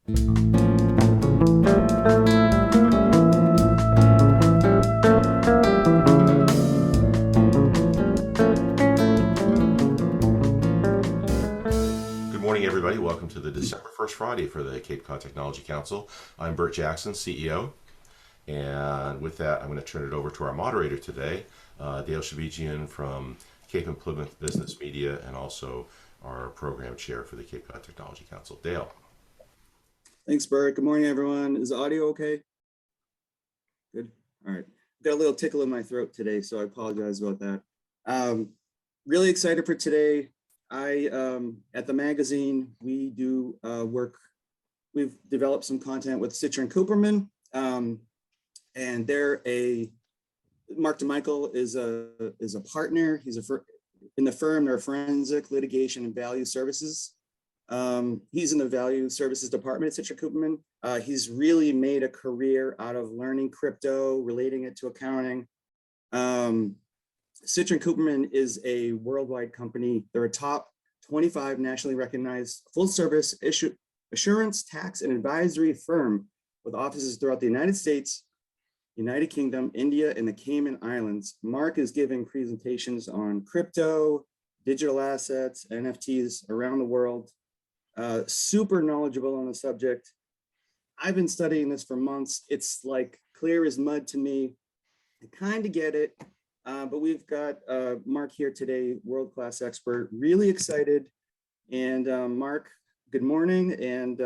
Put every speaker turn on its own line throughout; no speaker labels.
Good morning, everybody. Welcome to the December 1st Friday for the Cape Cod Technology Council. I'm Bert Jackson, CEO. And with that, I'm going to turn it over to our moderator today, Dale Shavigian from Cape and Plymouth Business Media, and also our program chair for the Cape Cod Technology Council. Dale.
Thanks, Bert. Good morning, everyone. Is the audio okay? Good. All right. Got a little tickle in my throat today, so I apologize about that. Really excited for today. At the magazine, we do work. We've developed some content with Citrin Cooperman, and Mark DiMichael is a partner. He's in the firm. They're forensic litigation and value services. He's in the value services department at Citrin Cooperman. He's really made a career out of learning crypto, relating it to accounting. Citrin Cooperman is a worldwide company. They're a top 25 nationally recognized full service assurance, tax, and advisory firm with offices throughout the United States, United Kingdom, India, and the Cayman Islands. Mark is giving presentations on crypto, digital assets, NFTs around the world. Super knowledgeable on the subject. I've been studying this for months. It's like clear as mud to me. I kind of get it, but we've got Mark here today, world-class expert, really excited. And Mark, good morning. And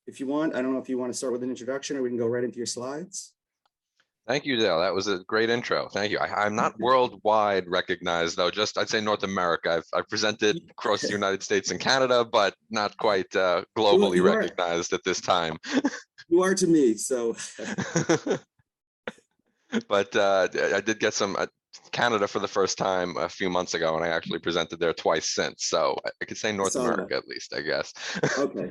if you want, I don't know if you want to start with an introduction or we can go right into your slides.
Thank you, Dale. That was a great intro. Thank you. I'm not worldwide recognized, though. Just I'd say North America. I've presented across the United States and Canada, but not quite globally recognized at this time.
You are to me, so.
But I did get some Canada for the first time a few months ago, and I actually presented there twice since. So I could say North America at least, I guess.
Okay.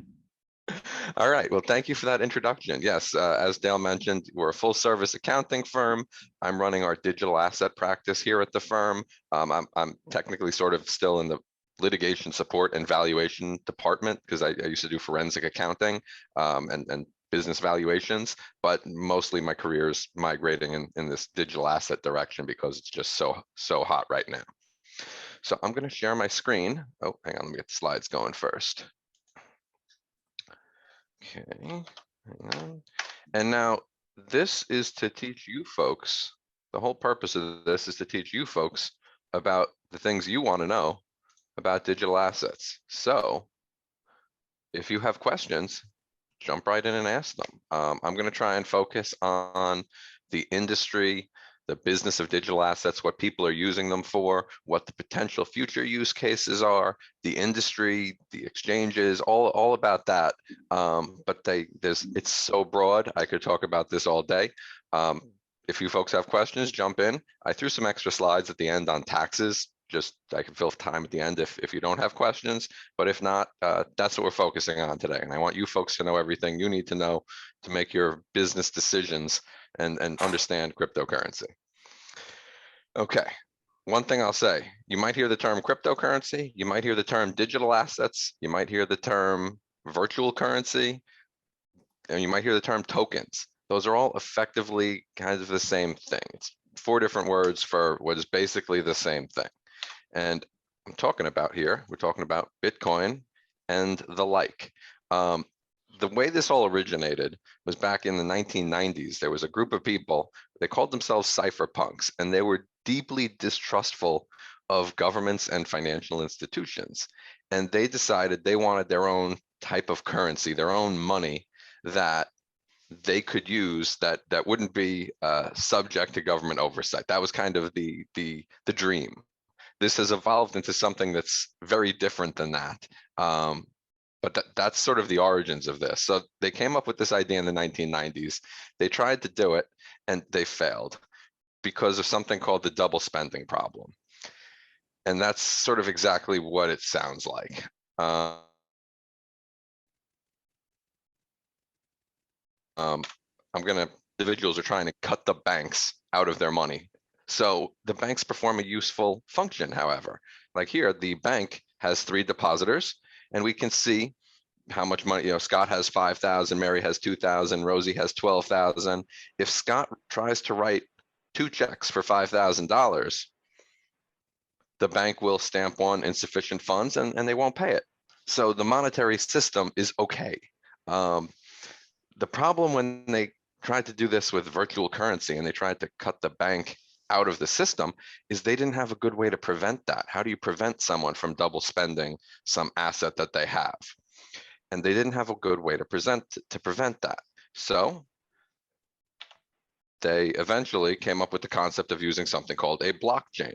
All right. Well, thank you for that introduction. Yes, as Dale mentioned, we're a full service accounting firm. I'm running our digital asset practice here at the firm. I'm technically sort of still in the litigation support and valuation department because I used to do forensic accounting and business valuations, but mostly my career is migrating in this digital asset direction because it's just so hot right now. So I'm going to share my screen. Oh, hang on, let me get the slides going first. Okay, hang on. And now this is to teach you folks, the whole purpose of this is to teach you folks about the things you want to know about digital assets. So if you have questions, jump right in and ask them. I'm going to try and focus on the industry, the business of digital assets, what people are using them for, what the potential future use cases are, the industry, the exchanges, all about that. But it's so broad, I could talk about this all day. If you folks have questions, jump in. I threw some extra slides at the end on taxes. Just I can fill time at the end if you don't have questions, but if not, that's what we're focusing on today. And I want you folks to know everything you need to know to make your business decisions and understand cryptocurrency. Okay, one thing I'll say, you might hear the term cryptocurrency, you might hear the term digital assets, you might hear the term virtual currency, and you might hear the term tokens. Those are all effectively kind of the same thing. It's 4 different words for what is basically the same thing. And I'm talking about here, we're talking about Bitcoin and the like. The way this all originated was back in the 1990s. There was a group of people, they called themselves cypherpunks, and they were deeply distrustful of governments and financial institutions. And they decided they wanted their own type of currency, their own money that they could use that wouldn't be subject to government oversight. That was kind of the dream. This has evolved into something that's very different than that. But that's sort of the origins of this. So they came up with this idea in the 1990s. They tried to do it and they failed because of something called the double spending problem. And that's sort of exactly what it sounds like. Individuals are trying to cut the banks out of their money. So the banks perform a useful function, however. Like here, the bank has 3 depositors, and we can see how much money, Scott has 5,000, Mary has 2,000, Rosie has 12,000. If Scott tries to write 2 checks for $5,000, the bank will stamp one insufficient funds and they won't pay it. So the monetary system is okay. The problem when they tried to do this with virtual currency and they tried to cut the bank out of the system is they didn't have a good way to prevent that. How do you prevent someone from double spending some asset that they have? And they didn't have a good way to prevent that. So they eventually came up with the concept of using something called a blockchain.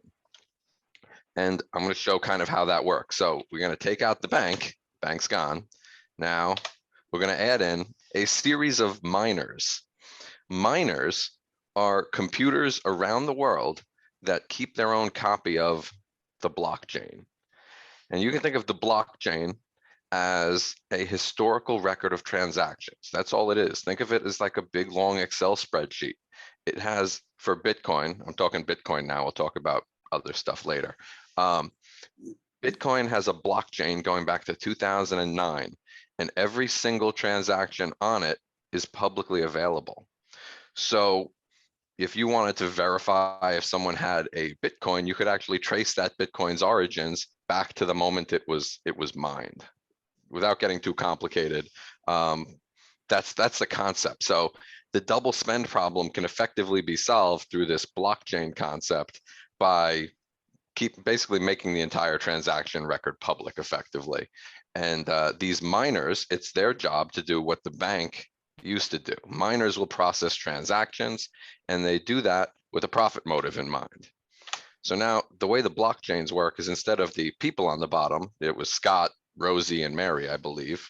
And I'm going to show kind of how that works. So we're going to take out the bank's gone. Now we're going to add in a series of miners. Miners are computers around the world that keep their own copy of the blockchain. And you can think of the blockchain as a historical record of transactions. That's all it is. Think of it as like a big long Excel spreadsheet. It has, for Bitcoin, I'm talking Bitcoin now, we'll talk about other stuff later. Bitcoin has a blockchain going back to 2009, and every single transaction on it is publicly available. So if you wanted to verify if someone had a Bitcoin, you could actually trace that Bitcoin's origins back to the moment it was mined. Without getting too complicated, that's the concept. So the double spend problem can effectively be solved through this blockchain concept by basically making the entire transaction record public effectively. And these miners, it's their job to do what the bank used to do. Miners will process transactions, and they do that with a profit motive in mind. So now the way the blockchains work is instead of the people on the bottom, it was Scott, Rosie, and Mary, I believe.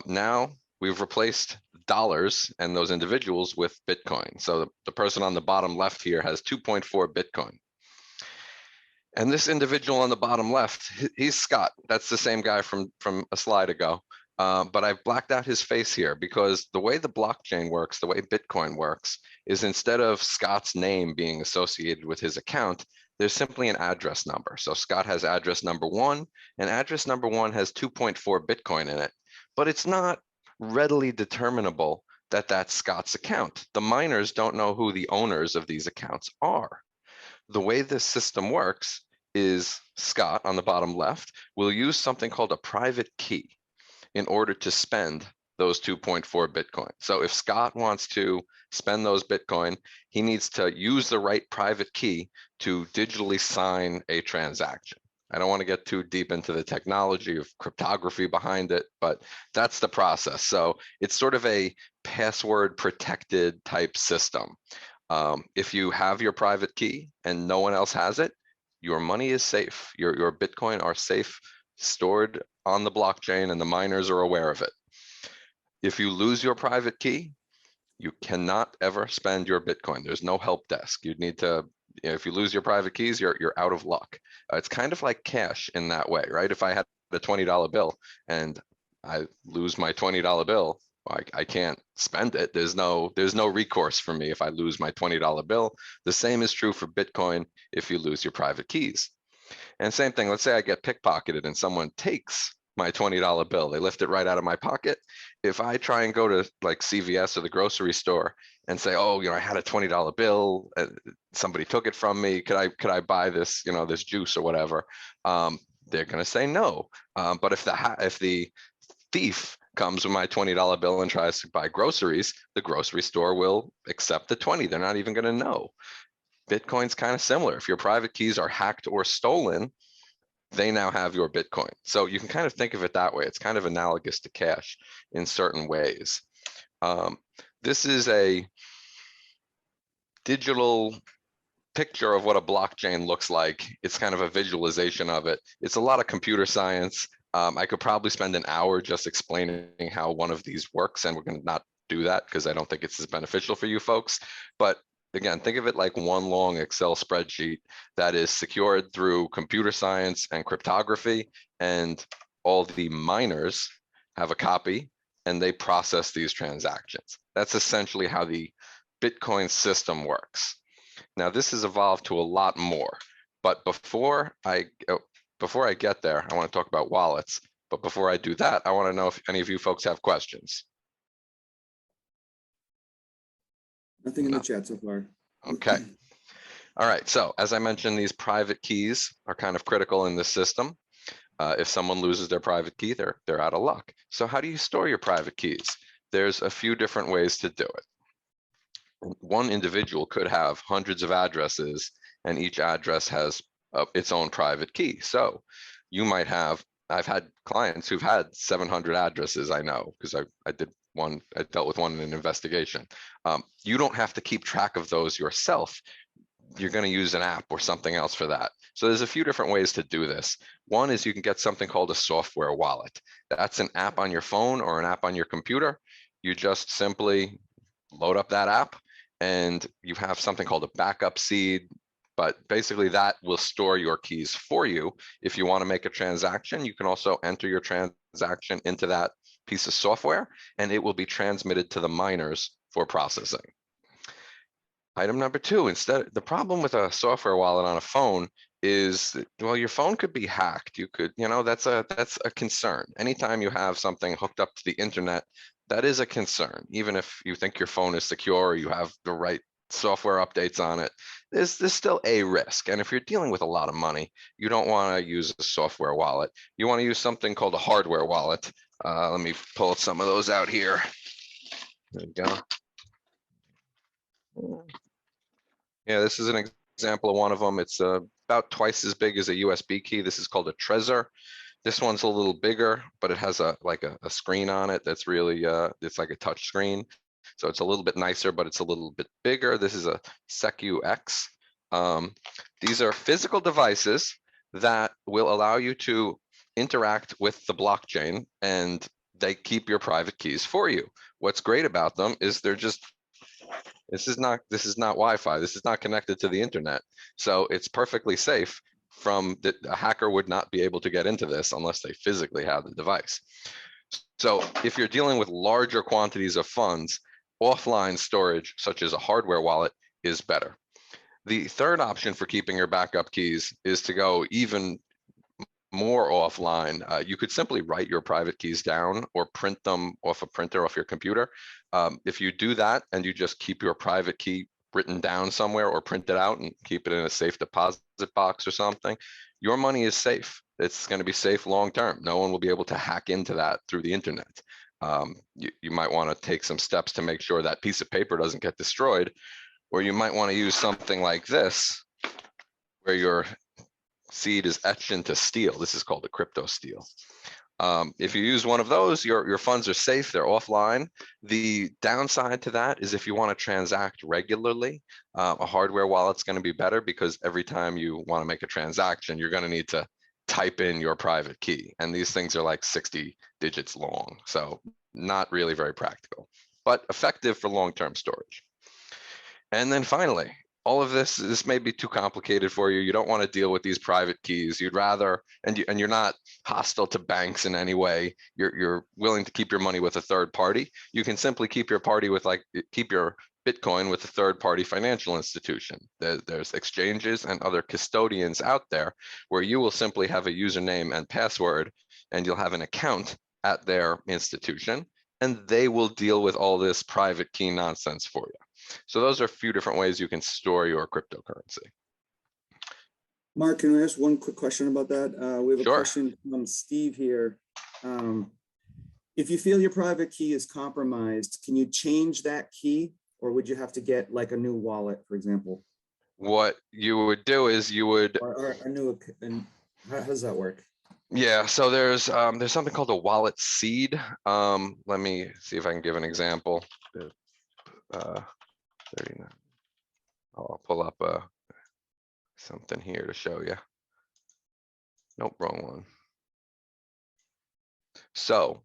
Now we've replaced dollars and those individuals with Bitcoin. So the person on the bottom left here has 2.4 Bitcoin. And this individual on the bottom left, he's Scott. That's the same guy from a slide ago. But I've blacked out his face here because the way the blockchain works, the way Bitcoin works, is instead of Scott's name being associated with his account, there's simply an address number. So Scott has address number 1, and address number 1 has 2.4 Bitcoin in it. But it's not readily determinable that that's Scott's account. The miners don't know who the owners of these accounts are. The way this system works is Scott on the bottom left will use something called a private key in order to spend those 2.4 Bitcoin. So if Scott wants to spend those Bitcoin, he needs to use the right private key to digitally sign a transaction. I don't want to get too deep into the technology of cryptography behind it, but that's the process. So it's sort of a password protected type system. If you have your private key and no one else has it, your money is safe. Your Bitcoin are safe, stored on the blockchain, and the miners are aware of it. If you lose your private key, you cannot ever spend your Bitcoin. There's no help desk. You'd need to, if you lose your private keys, you're out of luck. It's kind of like cash in that way, right? If I had a $20 bill and I lose my $20 bill, I can't spend it. There's no recourse for me if I lose my $20 bill. The same is true for Bitcoin if you lose your private keys. And same thing, let's say I get pickpocketed and someone takes my $20 bill. They lift it right out of my pocket. If I try and go to like CVS or the grocery store and say, oh, I had a $20 bill, somebody took it from me. Could I buy this, this juice or whatever? They're going to say no. But if the thief comes with my $20 bill and tries to buy groceries, the grocery store will accept the 20. They're not even going to know. Bitcoin's kind of similar. If your private keys are hacked or stolen, they now have your Bitcoin. So you can kind of think of it that way. It's kind of analogous to cash in certain ways. This is a digital picture of what a blockchain looks like. It's kind of a visualization of it. It's a lot of computer science. I could probably spend an hour just explaining how one of these works, and we're going to not do that because I don't think it's as beneficial for you folks. But again, think of it like one long Excel spreadsheet that is secured through computer science and cryptography, and all the miners have a copy and they process these transactions. That's essentially how the Bitcoin system works. Now, this has evolved to a lot more, but before I get there, I want to talk about wallets. But before I do that, I want to know if any of you folks have questions.
Nothing in
No.
the chat so far.
Okay. All right. So as I mentioned, these private keys are kind of critical in this system. If someone loses their private key, they're out of luck. So how do you store your private keys? There's a few different ways to do it. One individual could have hundreds of addresses, and each address has its own private key. So you might have, I've had clients who've had 700 addresses, I know, because I dealt with one in an investigation. You don't have to keep track of those yourself. You're going to use an app or something else for that. So there's a few different ways to do this. One is you can get something called a software wallet. That's an app on your phone or an app on your computer. You just simply load up that app and you have something called a backup seed. But basically that will store your keys for you. If you want to make a transaction, you can also enter your transaction into that piece of software and it will be transmitted to the miners for processing. Item number two, the problem with a software wallet on a phone is, well, your phone could be hacked. You could, that's a concern. Anytime you have something hooked up to the internet, that is a concern. Even if you think your phone is secure, or you have the right software updates on it, there's still a risk. And if you're dealing with a lot of money, you don't want to use a software wallet. You want to use something called a hardware wallet. Let me pull some of those out here. There we go. Yeah, this is an example of one of them. It's about twice as big as a USB key. This is called a Trezor. This one's a little bigger, but it has a screen on it that's really, it's like a touch screen. So it's a little bit nicer, but it's a little bit bigger. This is a SecuX. These are physical devices that will allow you to interact with the blockchain, and they keep your private keys for you. What's great about them is they're just, this is not Wi-Fi. This is not connected to the internet. So it's perfectly safe from that. A hacker would not be able to get into this unless they physically have the device. So if you're dealing with larger quantities of funds, offline storage, such as a hardware wallet, is better. The third option for keeping your backup keys is to go even more offline. You could simply write your private keys down or print them off a printer off your computer. If you do that and you just keep your private key written down somewhere or print it out and keep it in a safe deposit box or something, your money is safe. It's going to be safe long term. No one will be able to hack into that through the internet. You might want to take some steps to make sure that piece of paper doesn't get destroyed, or you might want to use something like this, where your seed is etched into steel. This is called a crypto steel. If you use one of those, your funds are safe, they're offline. The downside to that is if you want to transact regularly, a hardware wallet's going to be better, because every time you want to make a transaction, you're going to need to type in your private key. And these things are like 60 digits long. So not really very practical, but effective for long-term storage. And then finally, all of this may be too complicated for you. You don't want to deal with these private keys. You'd rather, and you're not hostile to banks in any way. You're willing to keep your money with a third party. You can simply keep your Bitcoin with a third party financial institution. There's exchanges and other custodians out there where you will simply have a username and password, and you'll have an account at their institution, and they will deal with all this private key nonsense for you. So those are a few different ways you can store your cryptocurrency.
Mark, can I ask one quick question about that? We have a
Sure.
question from Steve here. If you feel your private key is compromised, can you change that key, or would you have to get like a new wallet, for example?
What you would do is you would,
Or a new, and how does that work?
yeah, so there's something called a wallet seed. Let me see if I can give an example. 39. I'll pull up something here to show you. Nope, wrong one. So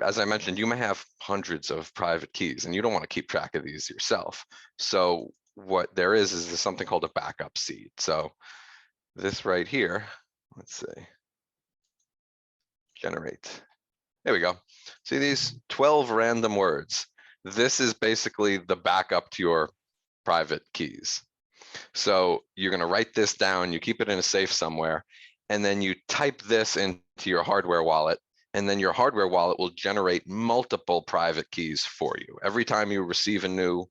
as I mentioned, you may have hundreds of private keys, and you don't want to keep track of these yourself. So what there is something called a backup seed. So this right here, let's see, generate. There we go. See these 12 random words. This is basically the backup to your private keys. So you're going to write this down, you keep it in a safe somewhere, and then you type this into to your hardware wallet, and then your hardware wallet will generate multiple private keys for you. Every time you receive a new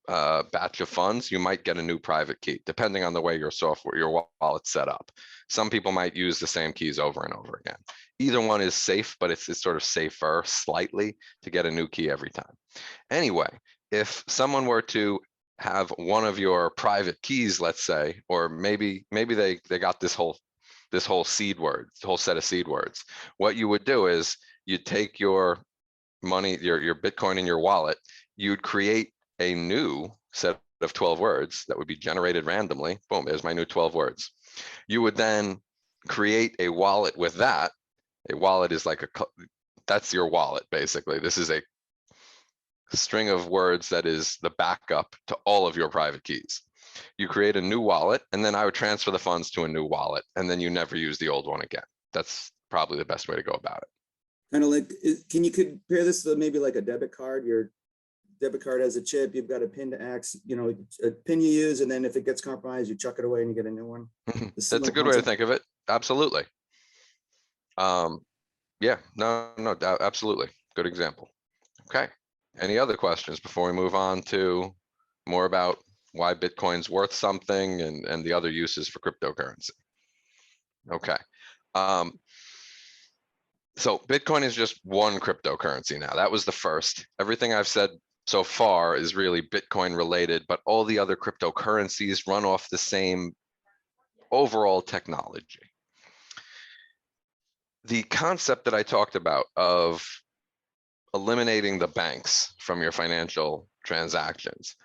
batch of funds, you might get a new private key, depending on the way your software, your wallet's set up. Some people might use the same keys over and over again. Either one is safe, but it's sort of safer slightly to get a new key every time. Anyway, if someone were to have one of your private keys, let's say, or maybe they got this whole seed word, whole set of seed words. What you would do is you'd take your money, your Bitcoin in your wallet, you'd create a new set of 12 words that would be generated randomly. Boom, there's my new 12 words. You would then create a wallet with that. A wallet is like that's your wallet, basically. This is a string of words that is the backup to all of your private keys. You create a new wallet, and then I would transfer the funds to a new wallet, and then you never use the old one again. That's probably the best way to go about it.
Kind of like, can you compare this to maybe like a debit card? Your debit card has a chip, you've got a pin to access, a pin you use, and then if it gets compromised, you chuck it away and you get a new one.
That's a good way to think of it. Absolutely. Yeah, no, absolutely. Good example. Okay. Any other questions before we move on to more about why Bitcoin's worth something and the other uses for cryptocurrency? Okay. So Bitcoin is just one cryptocurrency now. That was the first. Everything I've said so far is really Bitcoin related, but all the other cryptocurrencies run off the same overall technology. The concept that I talked about of eliminating the banks from your financial transactions,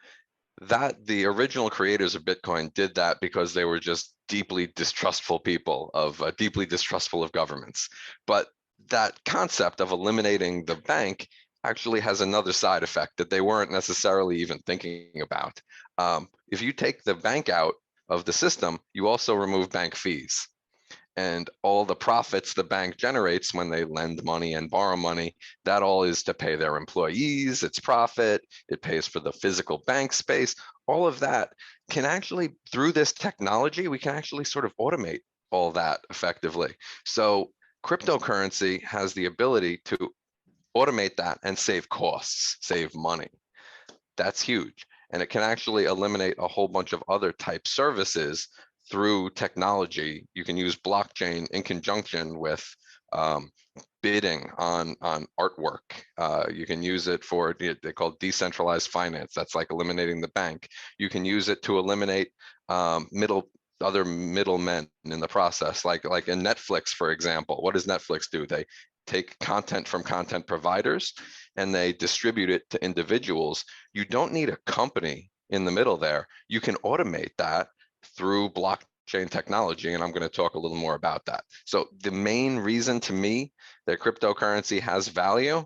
that the original creators of Bitcoin did that because they were just deeply distrustful people deeply distrustful of governments. But that concept of eliminating the bank actually has another side effect that they weren't necessarily even thinking about. If you take the bank out of the system, you also remove bank fees. And all the profits the bank generates when they lend money and borrow money, that all is to pay their employees, it's profit, it pays for the physical bank space. All of that can actually, through this technology, we can actually sort of automate all that effectively. So cryptocurrency has the ability to automate that and save costs, save money. That's huge. And it can actually eliminate a whole bunch of other type services through technology. You can use blockchain in conjunction with bidding on artwork. You can use it for, they call it decentralized finance. That's like eliminating the bank. You can use it to eliminate other middlemen in the process, like in Netflix, for example. What does Netflix do? They take content from content providers and they distribute it to individuals. You don't need a company in the middle there. You can automate that through blockchain technology, and I'm going to talk a little more about that. So the main reason to me that cryptocurrency has value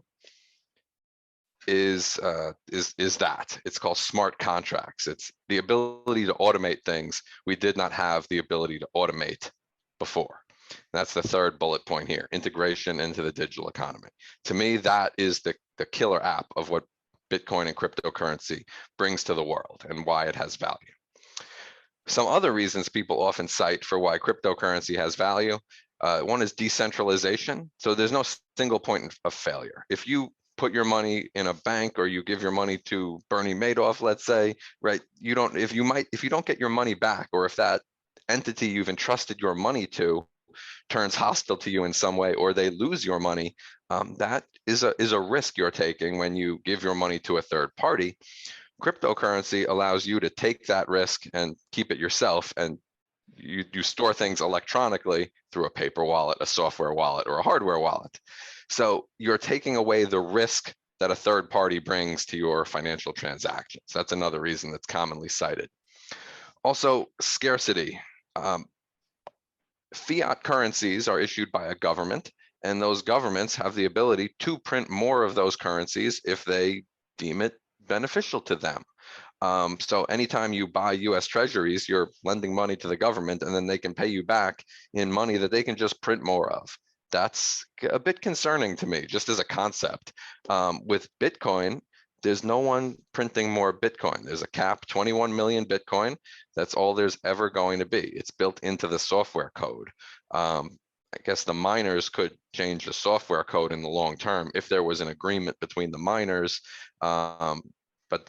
is that it's called smart contracts. It's the ability to automate things we did not have the ability to automate before. That's the third bullet point here: integration into the digital economy. To me, that is the killer app of what Bitcoin and cryptocurrency brings to the world and why it has value. Some other reasons people often cite for why cryptocurrency has value. One is decentralization. So there's no single point of failure. If you put your money in a bank or you give your money to Bernie Madoff, let's say, right? If you don't get your money back, or if that entity you've entrusted your money to turns hostile to you in some way, or they lose your money, that is a risk you're taking when you give your money to a third party. Cryptocurrency allows you to take that risk and keep it yourself, and you store things electronically through a paper wallet, a software wallet, or a hardware wallet. So you're taking away the risk that a third party brings to your financial transactions. That's another reason that's commonly cited. Also, scarcity. Fiat currencies are issued by a government, and those governments have the ability to print more of those currencies if they deem it beneficial to them. So anytime you buy US treasuries, you're lending money to the government, and then they can pay you back in money that they can just print more of. That's a bit concerning to me, just as a concept. With Bitcoin, there's no one printing more Bitcoin. There's a cap, 21 million Bitcoin. That's all there's ever going to be. It's built into the software code. I guess the miners could change the software code in the long term if there was an agreement between the miners. But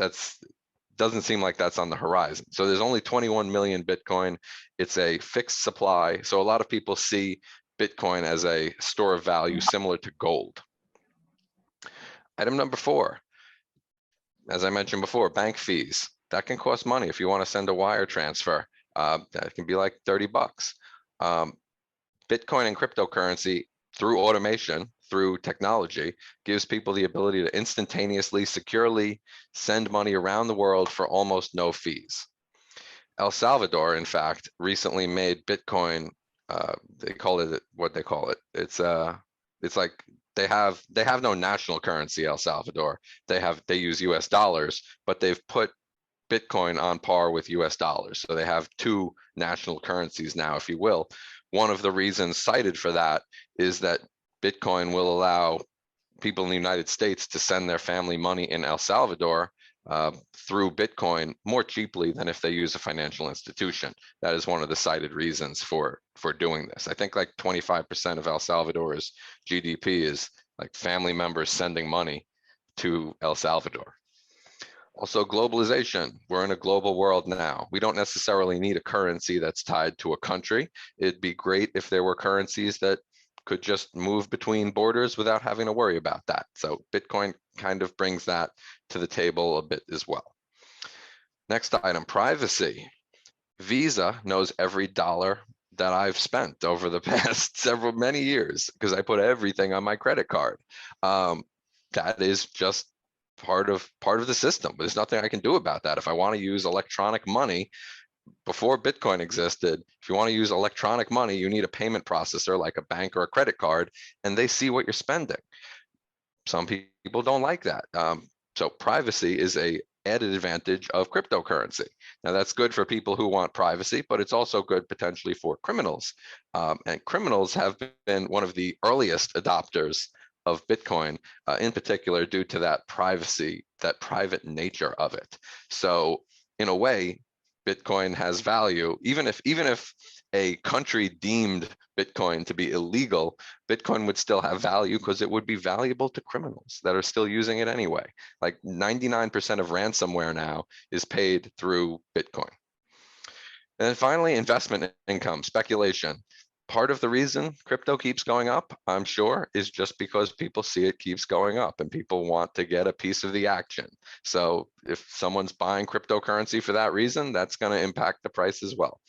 doesn't seem like that's on the horizon. So there's only 21 million Bitcoin. It's a fixed supply. So a lot of people see Bitcoin as a store of value similar to gold. Item number 4, as I mentioned before, bank fees. That can cost money if you want to send a wire transfer. That can be like $30. Bitcoin and cryptocurrency, through automation, through technology, gives people the ability to instantaneously, securely send money around the world for almost no fees. El Salvador, in fact, recently made Bitcoin. They call it what they call it. It's like they have no national currency. El Salvador. They use U.S. dollars, but they've put Bitcoin on par with US dollars. So they have 2 national currencies now, if you will. One of the reasons cited for that is that Bitcoin will allow people in the United States to send their family money in El Salvador through Bitcoin more cheaply than if they use a financial institution. That is one of the cited reasons for doing this. I think like 25% of El Salvador's GDP is like family members sending money to El Salvador. Also, globalization. We're in a global world now. We don't necessarily need a currency that's tied to a country. It'd be great if there were currencies that could just move between borders without having to worry about that. So Bitcoin kind of brings that to the table a bit as well. Next item, privacy. Visa knows every dollar that I've spent over the past many years because I put everything on my credit card. That is just part of the system. There's nothing I can do about that. If I want to use electronic money, before Bitcoin existed, if you want to use electronic money, you need a payment processor like a bank or a credit card, and they see what you're spending. Some people don't like that. So privacy is a added advantage of cryptocurrency. Now that's good for people who want privacy, but it's also good potentially for criminals. And criminals have been one of the earliest adopters of Bitcoin, in particular, due to that privacy, that private nature of it. So in a way, Bitcoin has value, even if a country deemed Bitcoin to be illegal, Bitcoin would still have value because it would be valuable to criminals that are still using it anyway. Like 99% of ransomware now is paid through Bitcoin. And then finally, investment income, speculation. Part of the reason crypto keeps going up, I'm sure, is just because people see it keeps going up and people want to get a piece of the action. So if someone's buying cryptocurrency for that reason, that's going to impact the price as well.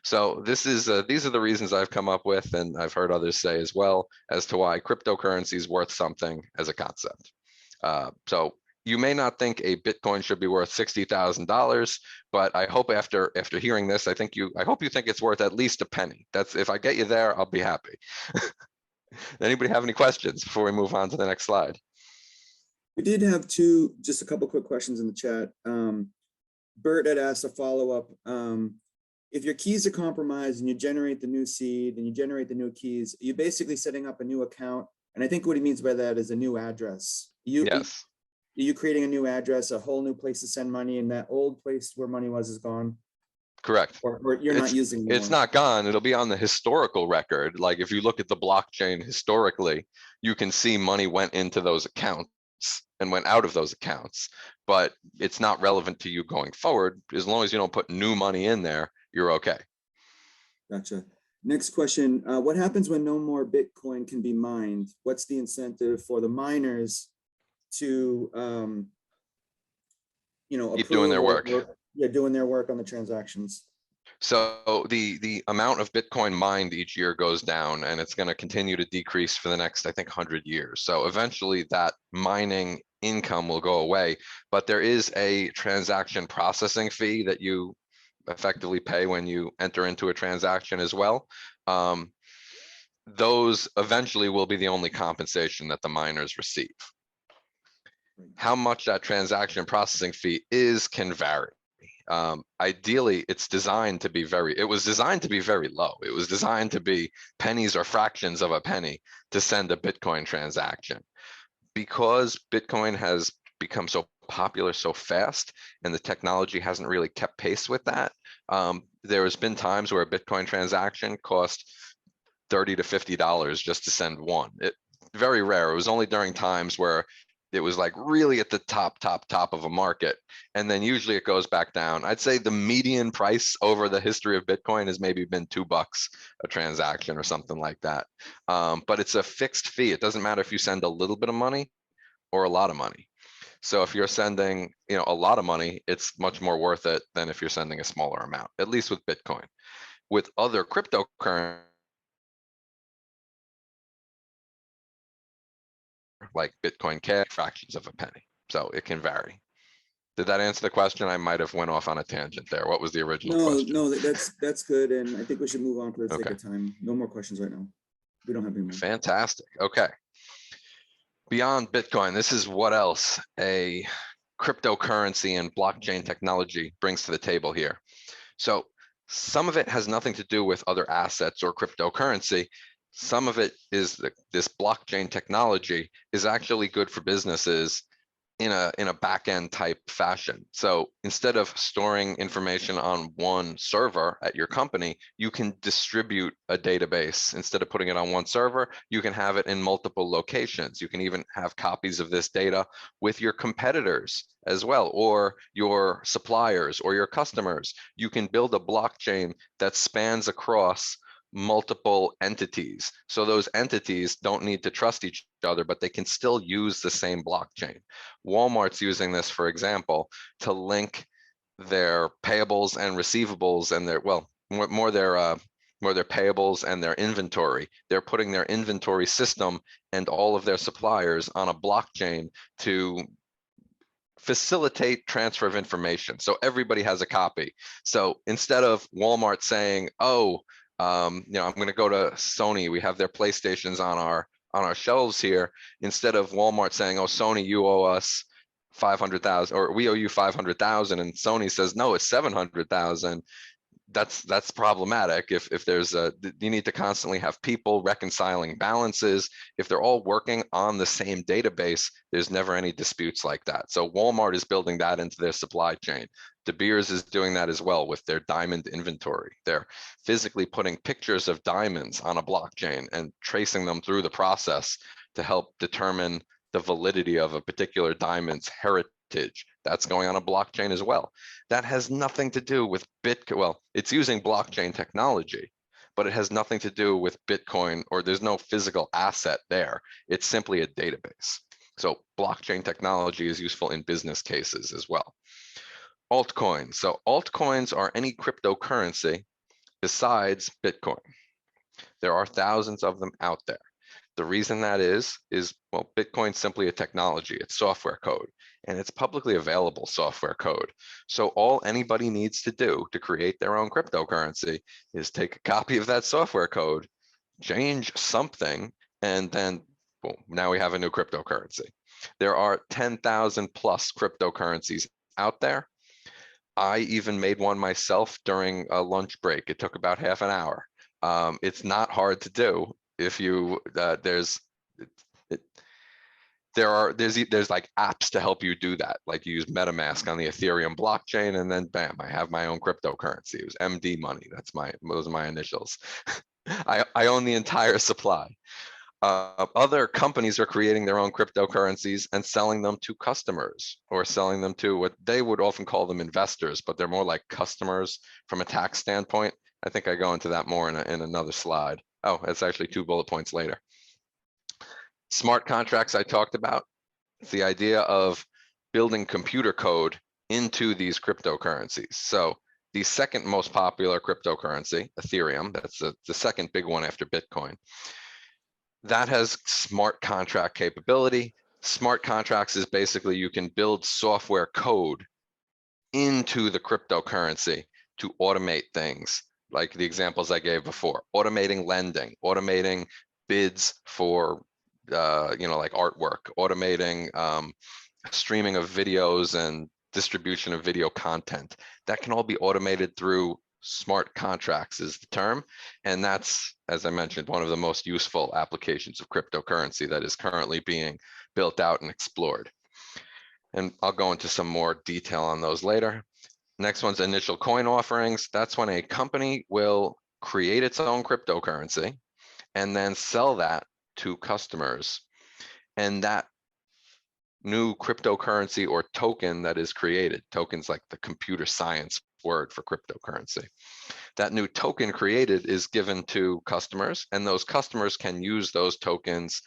So these are the reasons I've come up with, and I've heard others say as well, as to why cryptocurrency is worth something as a concept. So you may not think a Bitcoin should be worth $60,000, but I hope after hearing this, I hope you think it's worth at least a penny. That's, if I get you there, I'll be happy. Anybody have any questions before we move on to the next slide?
We did have just a couple quick questions in the chat. Bert had asked a follow-up. If your keys are compromised and you generate the new seed and you generate the new keys, you're basically setting up a new account. And I think what he means by that is a new address.
Yes.
Are you creating a new address, a whole new place to send money, and that old place where money was is gone?
Correct.
Or you're not using it anymore?
It's not gone. It'll be on the historical record. Like if you look at the blockchain historically, you can see money went into those accounts and went out of those accounts, but it's not relevant to you going forward. As long as you don't put new money in there, you're okay.
Gotcha. Next question. What happens when no more Bitcoin can be mined? What's the incentive for the miners to
keep doing their work?
Doing their work on the transactions.
So the amount of Bitcoin mined each year goes down, and it's going to continue to decrease for the next, I think, 100 years. So eventually that mining income will go away, but there is a transaction processing fee that you effectively pay when you enter into a transaction as well. Those eventually will be the only compensation that the miners receive. How much that transaction processing fee is can vary. Ideally, it was designed to be very low. It was designed to be pennies or fractions of a penny to send a Bitcoin transaction. Because Bitcoin has become so popular so fast and the technology hasn't really kept pace with that, there has been times where a Bitcoin transaction cost $30 to $50 just to send one. Very rare. It was only during times where it was like really at the top of a market. And then usually it goes back down. I'd say the median price over the history of Bitcoin has maybe been $2 a transaction or something like that. But it's a fixed fee. It doesn't matter if you send a little bit of money or a lot of money. So if you're sending, a lot of money, it's much more worth it than if you're sending a smaller amount, at least with Bitcoin. With other cryptocurrencies, like Bitcoin Cash, fractions of a penny. So it can vary. Did that answer the question? I might have went off on a tangent there. What was the original question?
No, that's good. And I think we should move on for the sake
Okay.
of time. No more questions right now. We don't have any more.
Fantastic. Okay. Beyond Bitcoin, this is what else a cryptocurrency and blockchain technology brings to the table here. So some of it has nothing to do with other assets or cryptocurrency. Some of it is this blockchain technology is actually good for businesses in a back-end type fashion. So instead of storing information on one server at your company, you can distribute a database. Instead of putting it on one server, you can have it in multiple locations. You can even have copies of this data with your competitors as well, or your suppliers or your customers. You can build a blockchain that spans across multiple entities. So those entities don't need to trust each other, but they can still use the same blockchain. Walmart's using this, for example, to link their payables and receivables and their, well, more their payables and their inventory. They're putting their inventory system and all of their suppliers on a blockchain to facilitate transfer of information. So everybody has a copy. So instead of Walmart saying, oh, I'm going to go to Sony. We have their PlayStations on our shelves here. Instead of Walmart saying, "Oh, Sony, you owe us 500,000," or "We owe you 500,000," and Sony says, "No, it's 700,000." That's problematic. If there's you need to constantly have people reconciling balances. If they're all working on the same database, there's never any disputes like that. So Walmart is building that into their supply chain. De Beers is doing that as well with their diamond inventory. They're physically putting pictures of diamonds on a blockchain and tracing them through the process to help determine the validity of a particular diamond's heritage. That's going on a blockchain as well. That has nothing to do with Bitcoin. Well, it's using blockchain technology, but it has nothing to do with Bitcoin, or there's no physical asset there. It's simply a database. So blockchain technology is useful in business cases as well. Altcoins. So altcoins are any cryptocurrency besides Bitcoin. There are thousands of them out there. The reason that is, well, Bitcoin's simply a technology. It's software code, and it's publicly available software code. So all anybody needs to do to create their own cryptocurrency is take a copy of that software code, change something, and then, well, now we have a new cryptocurrency. There are 10,000 plus cryptocurrencies out there. I even made one myself during a lunch break. It took about half an hour. It's not hard to do. If you there's like apps to help you do that. Like you use MetaMask on the Ethereum blockchain, and then bam, I have my own cryptocurrency. It was MD money. Those are my initials. I own the entire supply. Other companies are creating their own cryptocurrencies and selling them to customers, or selling them to what they would often call them investors, but they're more like customers from a tax standpoint. I think I go into that more in another slide. Oh, it's actually 2 bullet points later. Smart contracts I talked about. It's the idea of building computer code into these cryptocurrencies. So the second most popular cryptocurrency, Ethereum, that's the second big one after Bitcoin. That has smart contract capability. Smart contracts is basically you can build software code into the cryptocurrency to automate things, like the examples I gave before, automating lending, automating bids for, like artwork, automating streaming of videos and distribution of video content. That can all be automated through smart contracts is the term. And that's, as I mentioned, one of the most useful applications of cryptocurrency that is currently being built out and explored. And I'll go into some more detail on those later. Next one's initial coin offerings. That's when a company will create its own cryptocurrency and then sell that to customers. And that new cryptocurrency or token that is created, tokens like the computer science word for cryptocurrency, that new token created is given to customers, and those customers can use those tokens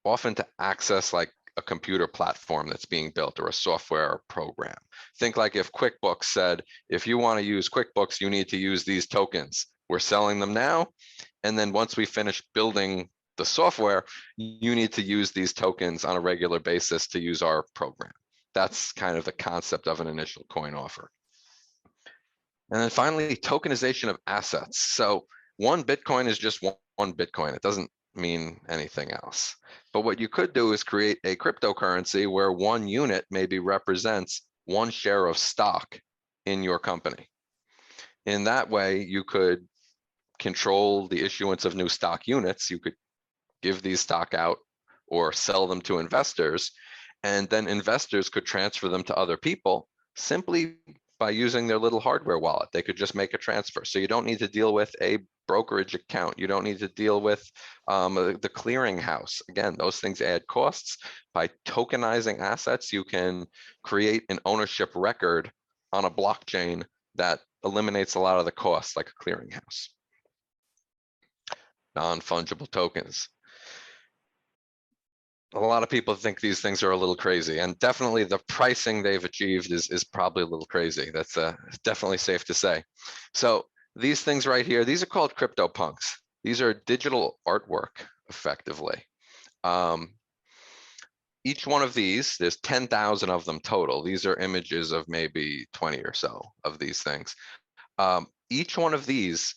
often to access like a computer platform that's being built or a software program. Think like if QuickBooks said, if you want to use QuickBooks, you need to use these tokens. We're selling them now. And then once we finish building the software, you need to use these tokens on a regular basis to use our program. That's kind of the concept of an initial coin offer. And then finally, tokenization of assets. So one Bitcoin is just one Bitcoin. It doesn't mean anything else. But what you could do is create a cryptocurrency where one unit maybe represents one share of stock in your company. In that way, you could control the issuance of new stock units. You could give these stock out or sell them to investors, and then investors could transfer them to other people simply by using their little hardware wallet. They could just make a transfer. So you don't need to deal with a brokerage account. You don't need to deal with the clearinghouse. Again, those things add costs. By tokenizing assets, you can create an ownership record on a blockchain that eliminates a lot of the costs, like a clearinghouse. Non-fungible tokens. A lot of people think these things are a little crazy, and definitely the pricing they've achieved is probably a little crazy. That's definitely safe to say. So these things right here, these are called CryptoPunks. These are digital artwork, effectively. Each one of these, there's 10,000 of them total. These are images of maybe 20 or so of these things. Each one of these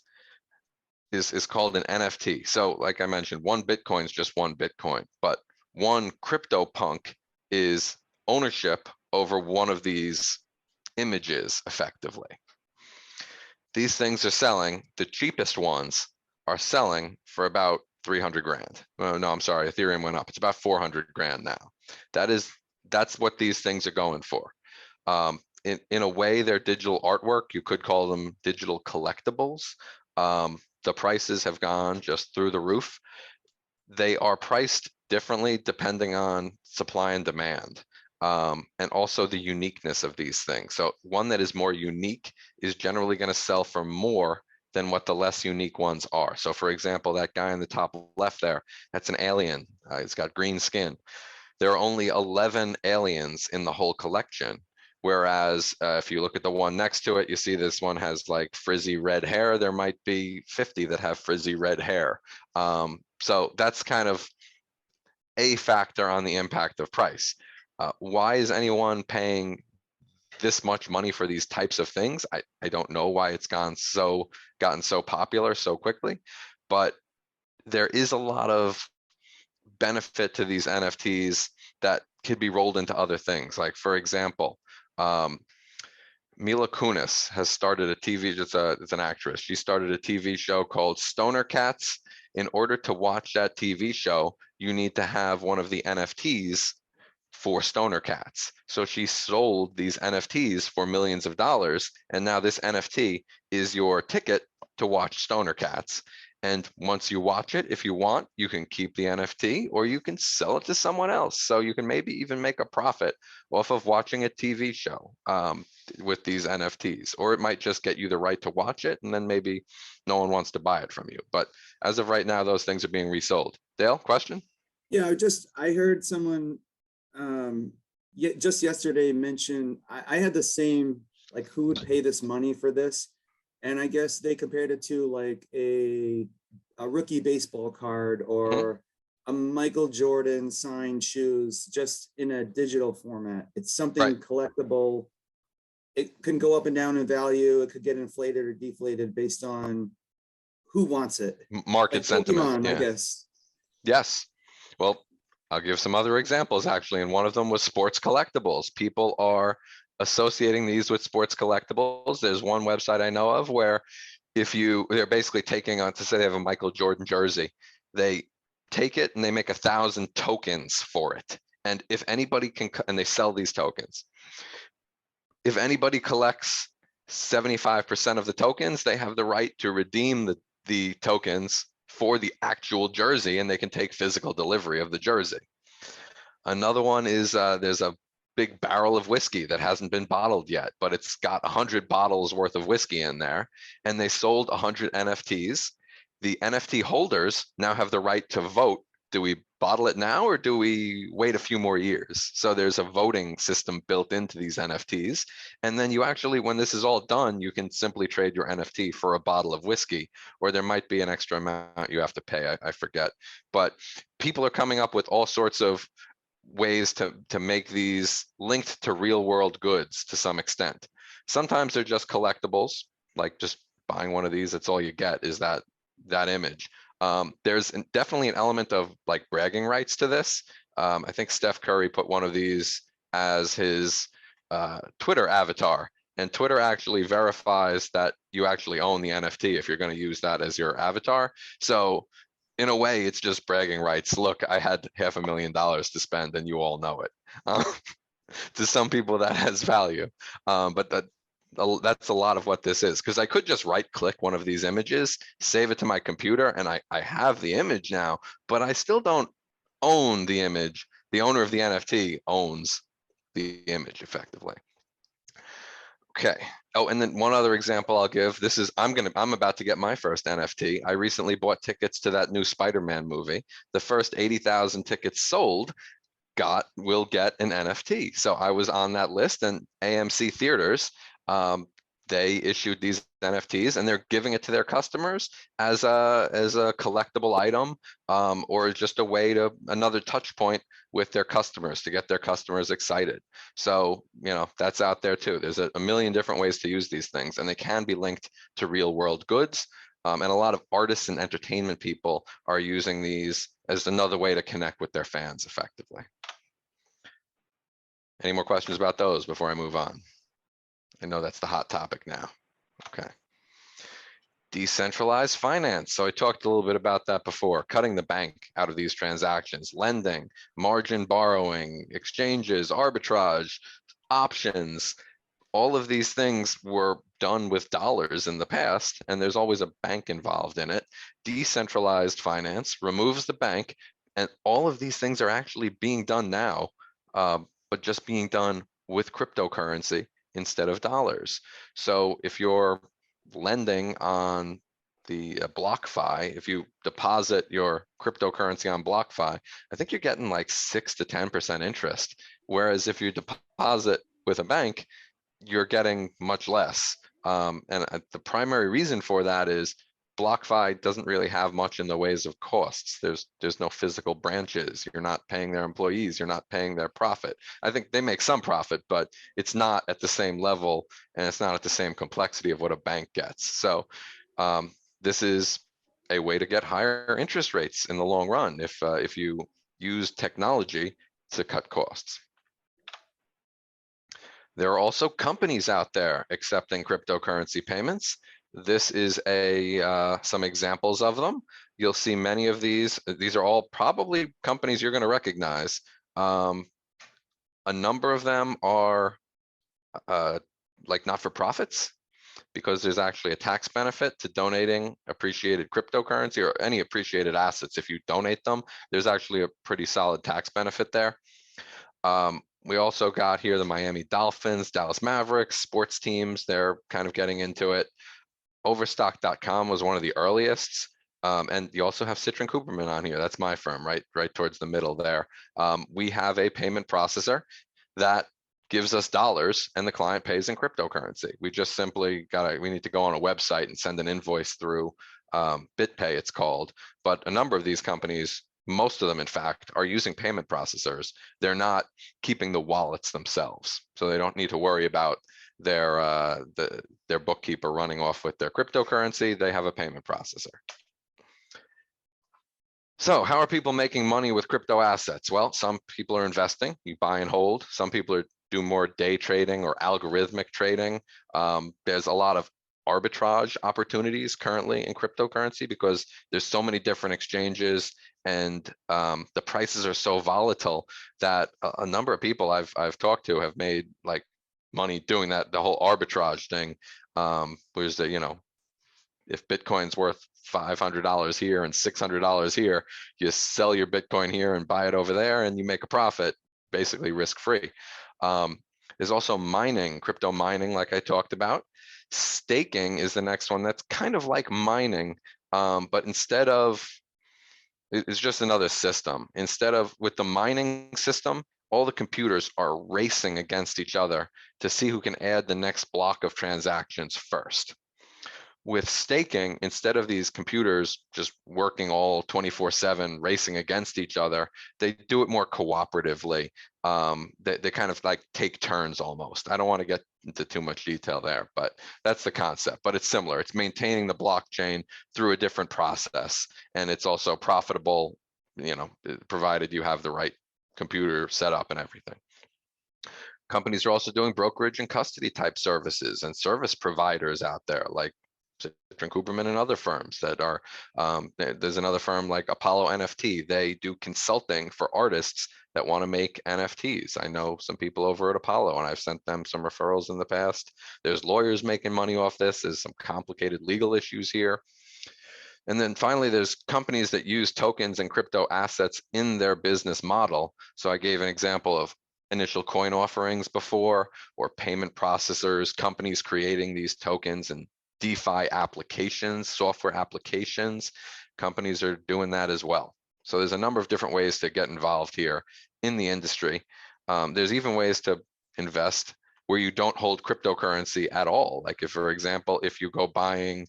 is called an NFT. So like I mentioned, one Bitcoin is just one Bitcoin, but one CryptoPunk is ownership over one of these images, effectively. These things are selling, the cheapest ones are selling for about 300 grand. Oh, no, I'm sorry, Ethereum went up. It's about 400 grand now. That's what these things are going for. In a way, they're digital artwork. You could call them digital collectibles. The prices have gone just through the roof. They are priced differently depending on supply and demand, and also the uniqueness of these things. So one that is more unique is generally going to sell for more than what the less unique ones are. So for example, that guy in the top left there, that's an alien. He's got green skin. There are only 11 aliens in the whole collection. Whereas if you look at the one next to it, you see this one has like frizzy red hair. There might be 50 that have frizzy red hair. So that's kind of a factor on the impact of price. Why is anyone paying this much money for these types of things? I don't know why it's gotten so popular so quickly, but there is a lot of benefit to these NFTs that could be rolled into other things. Like for example, Mila Kunis has started a TV, it's an actress. She started a TV show called Stoner Cats. In order to watch that TV show, you need to have one of the NFTs for Stoner Cats. So she sold these NFTs for millions of dollars. And now this NFT is your ticket to watch Stoner Cats. And once you watch it, if you want, you can keep the NFT or you can sell it to someone else. So you can maybe even make a profit off of watching a TV show with these NFTs, or it might just get you the right to watch it. And then maybe no one wants to buy it from you. But as of right now, those things are being resold. Dale, question?
Yeah, I heard someone just yesterday mention, I had the same, like, who would pay this money for this? And I guess they compared it to like a rookie baseball card or a Michael Jordan signed shoes, just in a digital format. It's something collectible. It can go up and down in value. It could get inflated or deflated based on who wants it.
Market
Like
sentiment.
Pokemon,
Yeah.
I guess.
Yes. Well, I'll give some other examples actually, and one of them was sports collectibles. People are associating these with sports collectibles. There's one website I know of where they're basically taking on, to say they have a Michael Jordan jersey, they take it and they make 1,000 tokens for it. And if anybody can, and they sell these tokens, if anybody collects 75% of the tokens, they have the right to redeem the tokens for the actual jersey, and they can take physical delivery of the jersey. Another one is there's a big barrel of whiskey that hasn't been bottled yet, but it's got 100 bottles worth of whiskey in there, and they sold 100 NFTs. The NFT holders now have the right to vote. Do we bottle it now or do we wait a few more years? So there's a voting system built into these NFTs. And then you actually, when this is all done, you can simply trade your NFT for a bottle of whiskey, or there might be an extra amount you have to pay. I forget. But people are coming up with all sorts of ways to make these linked to real world goods to some extent. Sometimes they're just collectibles, like just buying one of these, that's all you get is that image. There's definitely an element of like bragging rights to this. I think Steph Curry put one of these as his Twitter avatar, and Twitter actually verifies that you actually own the NFT if you're going to use that as your avatar. So in a way, it's just bragging rights. Look, I had $500,000 to spend, and you all know it. To some people, that has value, but that's a lot of what this is. Because I could just right-click one of these images, save it to my computer, and I have the image now, but I still don't own the image. The owner of the NFT owns the image effectively. Okay. Oh, and then one other example I'll give. This is I'm about to get my first NFT. I recently bought tickets to that new Spider-Man movie. The first 80,000 tickets sold will get an NFT. So I was on that list, and AMC Theaters, they issued these NFTs, and they're giving it to their customers as a collectible item, or just a way to another touch point with their customers to get their customers excited. So, that's out there too. There's a million different ways to use these things, and they can be linked to real world goods. And a lot of artists and entertainment people are using these as another way to connect with their fans effectively. Any more questions about those before I move on? I know that's the hot topic now. Okay. Decentralized finance. So I talked a little bit about that before, cutting the bank out of these transactions, lending, margin borrowing, exchanges, arbitrage, options. All of these things were done with dollars in the past, and there's always a bank involved in it. Decentralized finance removes the bank, and all of these things are actually being done now, but just being done with cryptocurrency instead of dollars. So if you're lending on the BlockFi, if you deposit your cryptocurrency on BlockFi, I think you're getting like 6 to 10% interest. Whereas if you deposit with a bank, you're getting much less. And the primary reason for that is BlockFi doesn't really have much in the ways of costs. There's no physical branches. You're not paying their employees. You're not paying their profit. I think they make some profit, but it's not at the same level, and it's not at the same complexity of what a bank gets. So this is a way to get higher interest rates in the long run if you use technology to cut costs. There are also companies out there accepting cryptocurrency payments. This is some examples of them. You'll see many of these. These are all probably companies you're going to recognize. A number of them are like not-for-profits, because there's actually a tax benefit to donating appreciated cryptocurrency or any appreciated assets. If you donate them, there's actually a pretty solid tax benefit there. We also got here the Miami Dolphins, Dallas Mavericks, sports teams. They're kind of getting into it. Overstock.com was one of the earliest. And you also have Citrin Cooperman on here. That's my firm, right towards the middle there. We have a payment processor that gives us dollars, and the client pays in cryptocurrency. We just simply we need to go on a website and send an invoice through BitPay, it's called. But a number of these companies, most of them, in fact, are using payment processors. They're not keeping the wallets themselves, so they don't need to worry about their bookkeeper running off with their cryptocurrency. They have a payment processor. So how are people making money with crypto assets? Well, some people are investing. You buy and hold. Some people do more day trading or algorithmic trading. There's a lot of arbitrage opportunities currently in cryptocurrency because there's so many different exchanges, and the prices are so volatile that a number of people I've talked to have made like money doing that, the whole arbitrage thing, whereas if Bitcoin's worth $500 here and $600 here, you sell your Bitcoin here and buy it over there, and you make a profit, basically risk-free. There's also mining, crypto mining, like I talked about. Staking is the next one. That's kind of like mining, but instead of, it's just another system. Instead of with the mining system, all the computers are racing against each other to see who can add the next block of transactions first. With staking, instead of these computers just working all 24/7 racing against each other, they do it more cooperatively. They kind of like take turns almost. I don't want to get into too much detail there, but that's the concept. But it's similar. It's maintaining the blockchain through a different process, and it's also profitable, provided you have the right computer set up and everything. Companies are also doing brokerage and custody type services and service providers out there, like Citrin Cooperman and other firms that are, there's another firm like Apollo NFT. They do consulting for artists that want to make NFTs. I know some people over at Apollo, and I've sent them some referrals in the past. There's lawyers making money off this. There's some complicated legal issues here. And then finally, there's companies that use tokens and crypto assets in their business model. So I gave an example of initial coin offerings before, or payment processors, companies creating these tokens and DeFi applications, software applications. Companies are doing that as well. So there's a number of different ways to get involved here in the industry. There's even ways to invest where you don't hold cryptocurrency at all. Like if, for example, if you go buying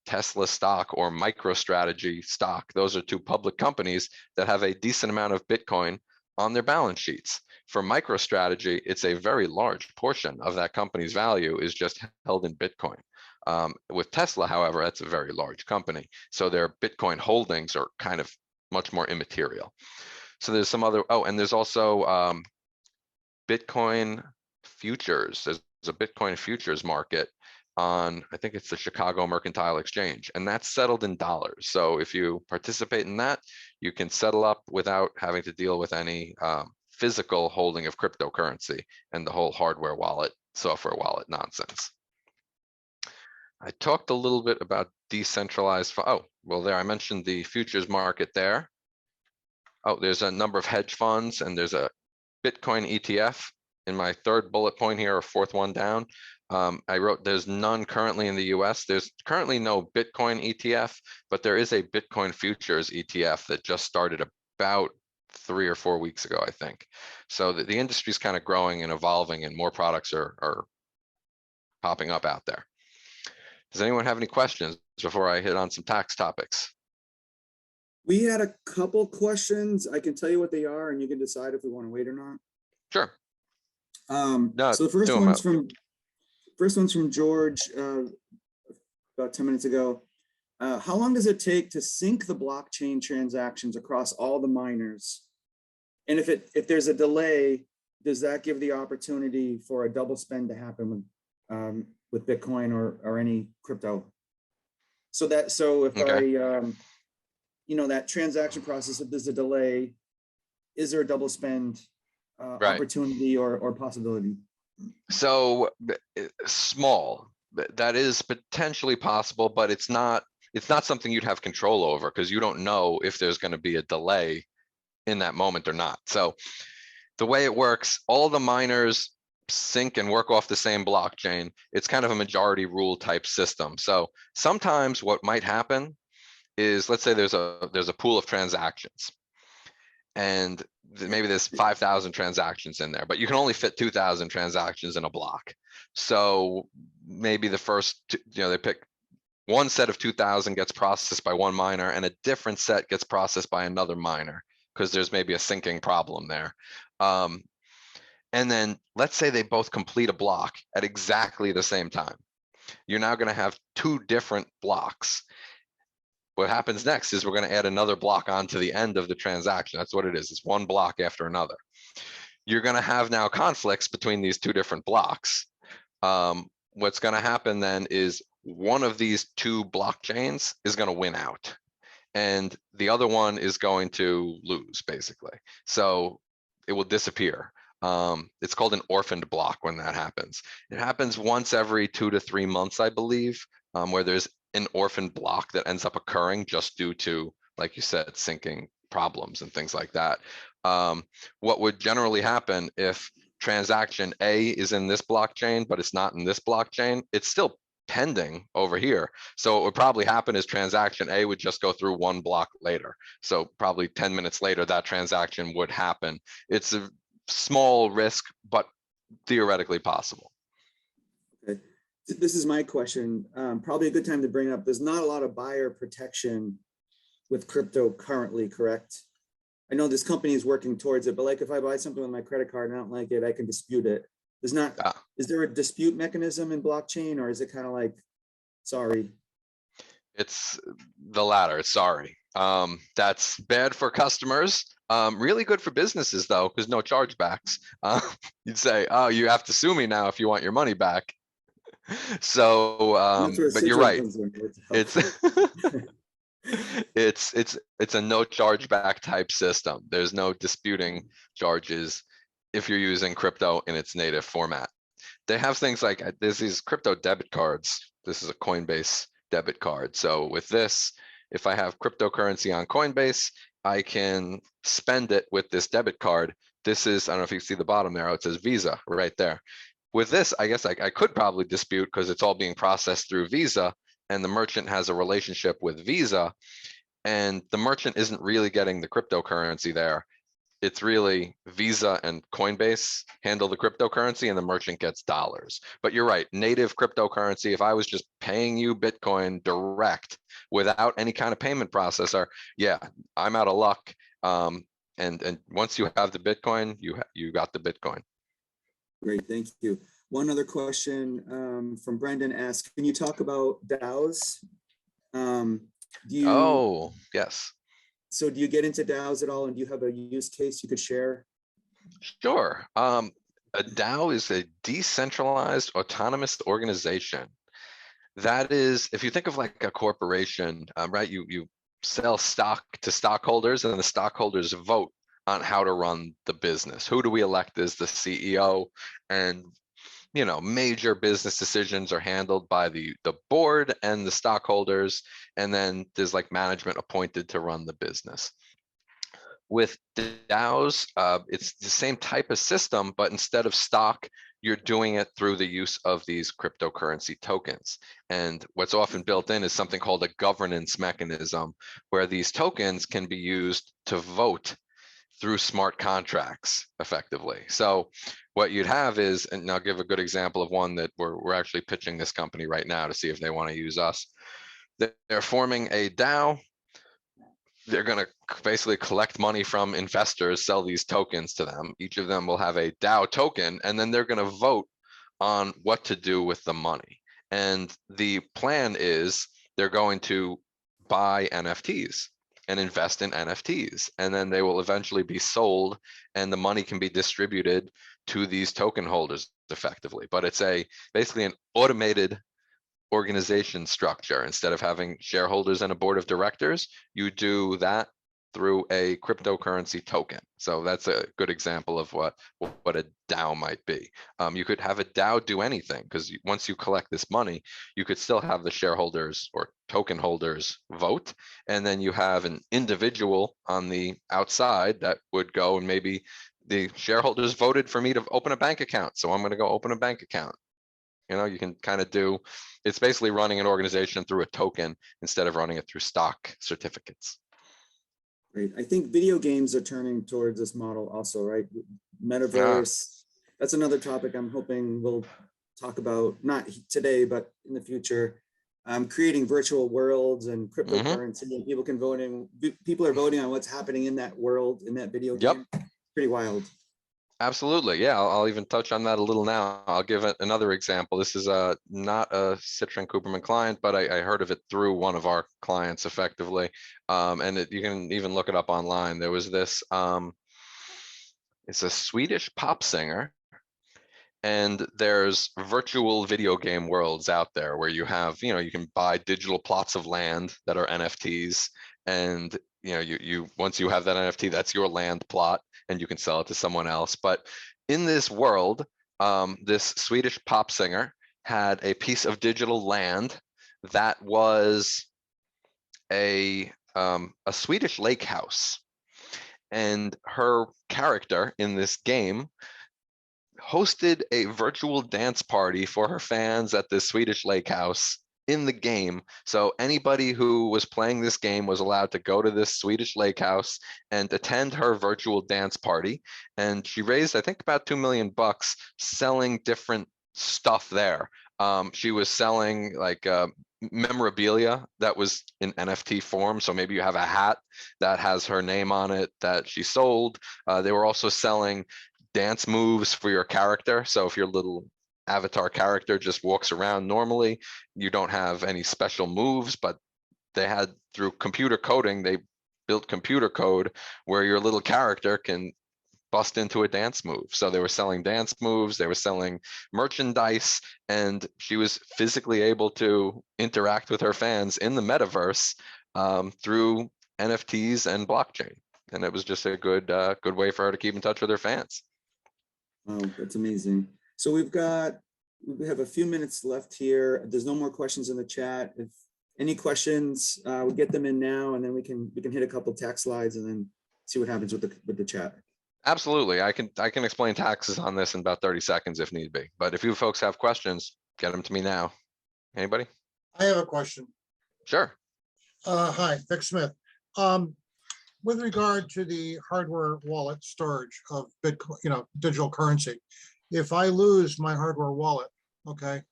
Tesla stock or MicroStrategy stock, those are two public companies that have a decent amount of Bitcoin on their balance sheets. For MicroStrategy, it's a very large portion of that company's value is just held in Bitcoin. With Tesla, however, that's a very large company. So their Bitcoin holdings are kind of much more immaterial. So there's some other, and there's also Bitcoin futures. There's a Bitcoin futures market on, I think it's the Chicago Mercantile Exchange, and that's settled in dollars. So if you participate in that, you can settle up without having to deal with any physical holding of cryptocurrency and the whole hardware wallet, software wallet nonsense. I talked a little bit about decentralized. Oh, well, there I mentioned the futures market there. Oh, there's a number of hedge funds, and there's a Bitcoin ETF in my third bullet point here, or fourth one down. I wrote there's none currently in the US. There's currently no Bitcoin ETF, but there is a Bitcoin futures ETF that just started about 3 or 4 weeks ago, I think. So the industry is kind of growing and evolving, and more products are popping up out there. Does anyone have any questions before I hit on some tax topics?
We had a couple questions. I can tell you what they are, and you can decide if we want to wait or not.
Sure.
No, so the first one's from George about 10 minutes ago. How long does it take to sync the blockchain transactions across all the miners? And if there's a delay, does that give the opportunity for a double spend to happen with Bitcoin or any crypto? So if okay. That transaction process, if there's a delay, is there a double spend opportunity or possibility?
So small, that is potentially possible, but it's not something you'd have control over, because you don't know if there's going to be a delay in that moment or not. So the way it works, all the miners sync and work off the same blockchain. It's kind of a majority rule type system. So sometimes what might happen is, let's say there's a pool of transactions, and maybe there's 5,000 transactions in there, but you can only fit 2,000 transactions in a block. So maybe the first, they pick one set of 2,000 gets processed by one miner, and a different set gets processed by another miner, because there's maybe a syncing problem there. And then let's say they both complete a block at exactly the same time. You're now going to have two different blocks. What happens next is we're going to add another block onto the end of the transaction. That's what it is. It's one block after another. You're going to have now conflicts between these two different blocks. What's going to happen then is one of these two blockchains is going to win out, and the other one is going to lose, basically. So it will disappear. It's called an orphaned block when that happens. It happens once every 2 to 3 months, I believe, where there's an orphan block that ends up occurring just due to, like you said, syncing problems and things like that. What would generally happen if transaction A is in this blockchain, but it's not in this blockchain, it's still pending over here. So what would probably happen is transaction A would just go through one block later. So probably 10 minutes later, that transaction would happen. It's a small risk, but theoretically possible.
Okay. This is my question. Probably a good time to bring up, there's not a lot of buyer protection with crypto currently, correct? I know this company is working towards it, but like if I buy something with my credit card and I don't like it, I can dispute it. There's not, is there a dispute mechanism in blockchain, or is it kind of like, sorry?
It's the latter, sorry. That's bad for customers. Really good for businesses though, because no chargebacks. You'd say, oh, you have to sue me now if you want your money back. So,
And that's where
but you're
Citrin
right.
comes in.
It's it's a no chargeback type system. There's no disputing charges if you're using crypto in its native format. They have things like there's these crypto debit cards. This is a Coinbase debit card. So with this, if I have cryptocurrency on Coinbase, I can spend it with this debit card. This is, I don't know if you see the bottom there, it says Visa right there. With this, I guess I could probably dispute because it's all being processed through Visa and the merchant has a relationship with Visa and the merchant isn't really getting the cryptocurrency there. It's really Visa and Coinbase handle the cryptocurrency and the merchant gets dollars. But you're right, native cryptocurrency, if I was just paying you Bitcoin direct without any kind of payment processor, yeah, I'm out of luck. And once you have the Bitcoin, you got the Bitcoin.
Great, thank you. One other question from Brendan asks, can you talk about DAOs?
Oh, yes.
So do you get into DAOs at all, and do you have a use case you could share?
Sure. A DAO is a decentralized autonomous organization. That is, if you think of like a corporation, right? You sell stock to stockholders, and the stockholders vote on how to run the business. Who do we elect as the CEO? And major business decisions are handled by the board and the stockholders, and then there's like management appointed to run the business. With DAOs, it's the same type of system, but instead of stock, you're doing it through the use of these cryptocurrency tokens. And what's often built in is something called a governance mechanism, where these tokens can be used to vote through smart contracts effectively. So what you'd have is, and I'll give a good example of one that we're actually pitching this company right now to see if they want to use us. They're forming a DAO. They're going to basically collect money from investors, sell these tokens to them. Each of them will have a DAO token, and then they're going to vote on what to do with the money. And the plan is they're going to buy NFTs and invest in NFTs, and then they will eventually be sold and the money can be distributed to these token holders effectively. But it's basically an automated organization structure. Instead of having shareholders and a board of directors, you do that through a cryptocurrency token. So that's a good example of what a DAO might be. You could have a DAO do anything, because once you collect this money, you could still have the shareholders or token holders vote, and then you have an individual on the outside that would go, and maybe the shareholders voted for me to open a bank account, so I'm going to go open a bank account. You can kind of do, it's basically running an organization through a token instead of running it through stock certificates.
Great. I think video games are turning towards this model also, right? Metaverse. That's another topic I'm hoping we'll talk about, not today, but in the future. Creating virtual worlds and cryptocurrency, and people can vote in. People are voting on what's happening in that world, in that video game. Yep. Pretty wild.
Absolutely. Yeah, I'll even touch on that a little now. I'll give it another example. This is not a Citrin Cooperman client, but I heard of it through one of our clients effectively. And you can even look it up online. There was this, it's a Swedish pop singer, and there's virtual video game worlds out there where you have, you can buy digital plots of land that are NFTs, and you once you have that NFT, that's your land plot, and you can sell it to someone else. But in this world, this Swedish pop singer had a piece of digital land that was a Swedish lake house. And her character in this game hosted a virtual dance party for her fans at this Swedish lake house in the game. So anybody who was playing this game was allowed to go to this Swedish lake house and attend her virtual dance party. And she raised, I think, about $2 million selling different stuff there. She was selling like memorabilia that was in NFT form. So maybe you have a hat that has her name on it that she sold. They were also selling dance moves for your character. So if your little avatar character just walks around normally, you don't have any special moves, but they had, through computer coding, they built computer code where your little character can bust into a dance move. So they were selling dance moves, they were selling merchandise, and she was physically able to interact with her fans in the metaverse through NFTs and blockchain. And it was just a good way for her to keep in touch with her fans.
Oh, that's amazing. So we have a few minutes left here. There's no more questions in the chat. If any questions, we'll get them in now, and then we can hit a couple tax slides and then see what happens with the chat.
Absolutely. I can explain taxes on this in about 30 seconds if need be. But if you folks have questions, get them to me now. Anybody?
I have a question.
Sure.
Hi, Vic Smith. With regard to the hardware wallet storage of Bitcoin, digital currency, if I lose my hardware wallet, okay,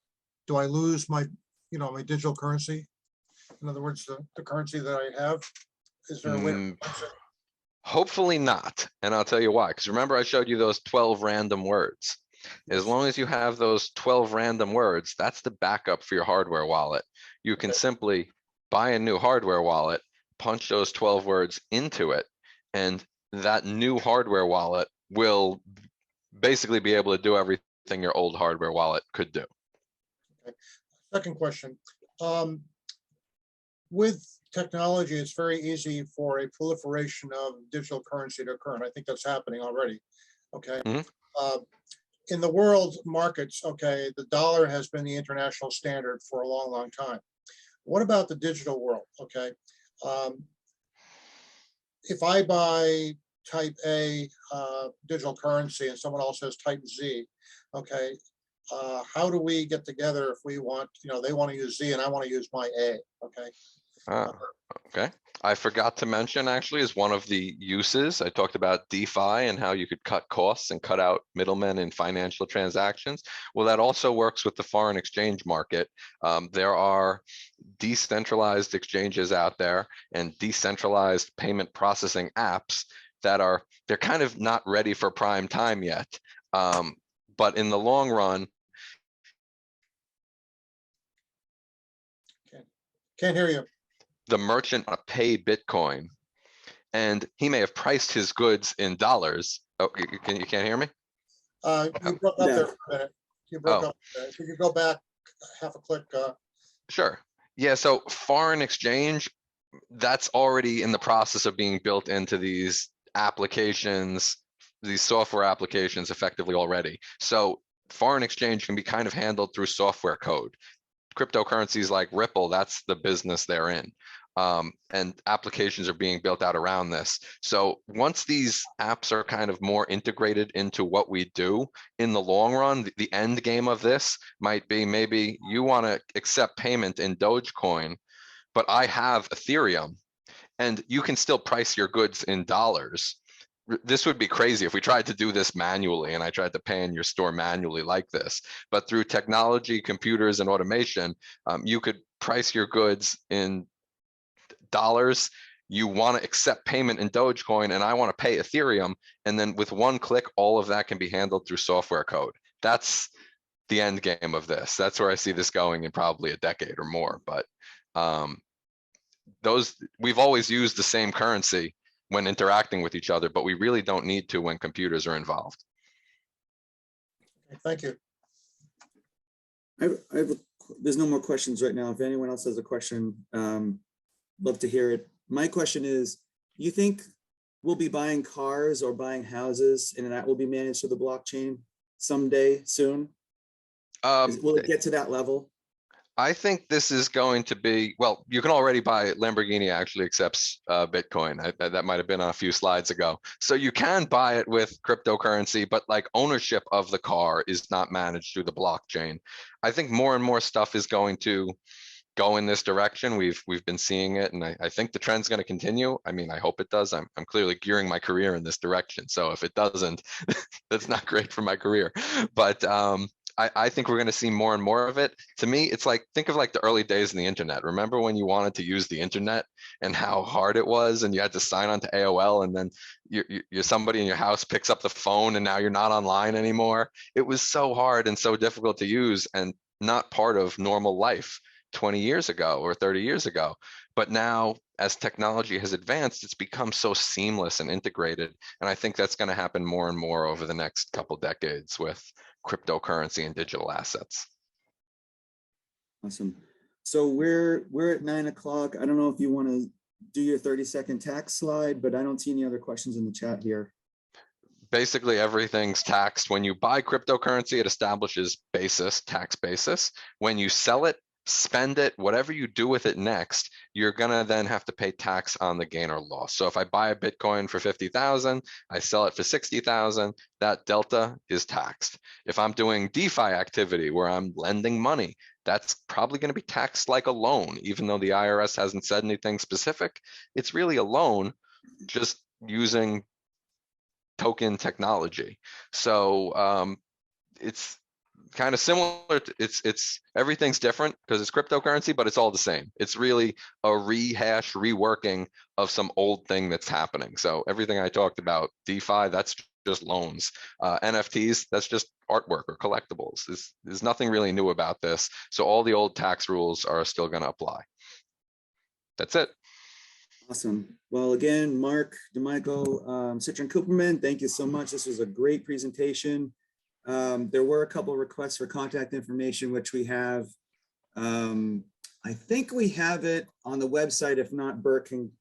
do I lose my, my digital currency? In other words, the currency that I have, is there a way to replace it?
Hopefully not. And I'll tell you why. Because remember, I showed you those 12 random words. As long as you have those 12 random words, that's the backup for your hardware wallet. You can simply buy a new hardware wallet, punch those 12 words into it, and that new hardware wallet will basically be able to do everything your old hardware wallet could do.
Okay. Second question. With technology, it's very easy for a proliferation of digital currency to occur, and I think that's happening already. Okay. In the world markets, okay, the dollar has been the international standard for a long, long time. What about the digital world? Okay. If I buy type A digital currency and someone else has type Z, okay, how do we get together if we want, they want to use Z and I want to use my A, okay?
Okay. I forgot to mention, actually, is one of the uses. I talked about DeFi and how you could cut costs and cut out middlemen in financial transactions. Well, that also works with the foreign exchange market. There are decentralized exchanges out there and decentralized payment processing apps that they're kind of not ready for prime time yet. But in the long run,
can't hear you.
The merchant want to pay Bitcoin, and he may have priced his goods in dollars. Oh, you can't hear me?
You broke up there for a minute. You broke up. If you could go back half a click.
Sure. Yeah, so foreign exchange, that's already in the process of being built into these applications, these software applications effectively already. So foreign exchange can be kind of handled through software code. Cryptocurrencies like Ripple, that's the business they're in. And applications are being built out around this. So once these apps are kind of more integrated into what we do in the long run, the end game of this might be maybe you want to accept payment in Dogecoin, but I have Ethereum, and you can still price your goods in dollars. This would be crazy if we tried to do this manually and I tried to pay in your store manually like this. But through technology, computers, and automation, you could price your goods in dollars. You want to accept payment in Dogecoin and I want to pay Ethereum. And then with one click, all of that can be handled through software code. That's the end game of this. That's where I see this going in probably a decade or more. But we've always used the same currency when interacting with each other, but we really don't need to when computers are involved.
Thank you.
There's no more questions right now. If anyone else has a question, love to hear it. My question is, you think we'll be buying cars or buying houses and that will be managed through the blockchain someday soon? Will it get to that level?
I think this is going to be, well, you can already buy Lamborghini actually accepts Bitcoin. That might have been on a few slides ago. So you can buy it with cryptocurrency, but like ownership of the car is not managed through the blockchain. I think more and more stuff is going to go in this direction. We've been seeing it, and I think the trend's going to continue. I mean, I hope it does. I'm clearly gearing my career in this direction. So if it doesn't, that's not great for my career. But I think we're going to see more and more of it. To me, it's like, think of like the early days in the internet. Remember when you wanted to use the internet and how hard it was, and you had to sign on to AOL, and then you're somebody in your house picks up the phone, and now you're not online anymore. It was so hard and so difficult to use, and not part of normal life 20 years ago or 30 years ago. But now, as technology has advanced, it's become so seamless and integrated. And I think that's going to happen more and more over the next couple decades with cryptocurrency and digital assets.
Awesome. So we're at 9 o'clock. I don't know if you want to do your 30-second tax slide, but I don't see any other questions in the chat here.
Basically, everything's taxed. When you buy cryptocurrency, it establishes tax basis. When you sell it, spend it, whatever you do with it next, you're gonna then have to pay tax on the gain or loss. So if I buy a Bitcoin for 50,000, I sell it for 60,000, that delta is taxed. If I'm doing DeFi activity where I'm lending money, that's probably going to be taxed like a loan, even though the IRS hasn't said anything specific. It's really a loan, just using token technology. So it's kind of similar to, it's everything's different because it's cryptocurrency, but it's all the same. It's really a reworking of some old thing that's happening. So everything I talked about, DeFi, that's just loans. NFTs, that's just artwork or collectibles. There's nothing really new about this. So all the old tax rules are still going to apply. That's it.
Awesome. Well, again, Mark, DiMichael, Citrin Cooperman, thank you so much. This was a great presentation. There were a couple of requests for contact information, which we have. I think we have it on the website. If not, Bert can,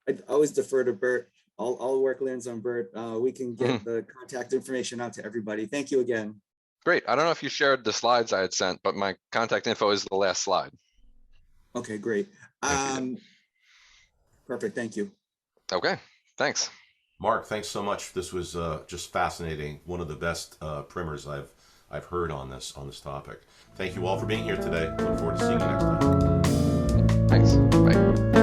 I always defer to Bert. All work lands on Bert. We can get the contact information out to everybody. Thank you again.
Great. I don't know if you shared the slides I had sent, but my contact info is the last slide.
Okay, great. Perfect. Thank you.
Okay, thanks.
Mark, thanks so much. This was just fascinating. One of the best primers I've heard on this topic. Thank you all for being here today. Look forward to seeing you next time.
Thanks. Bye.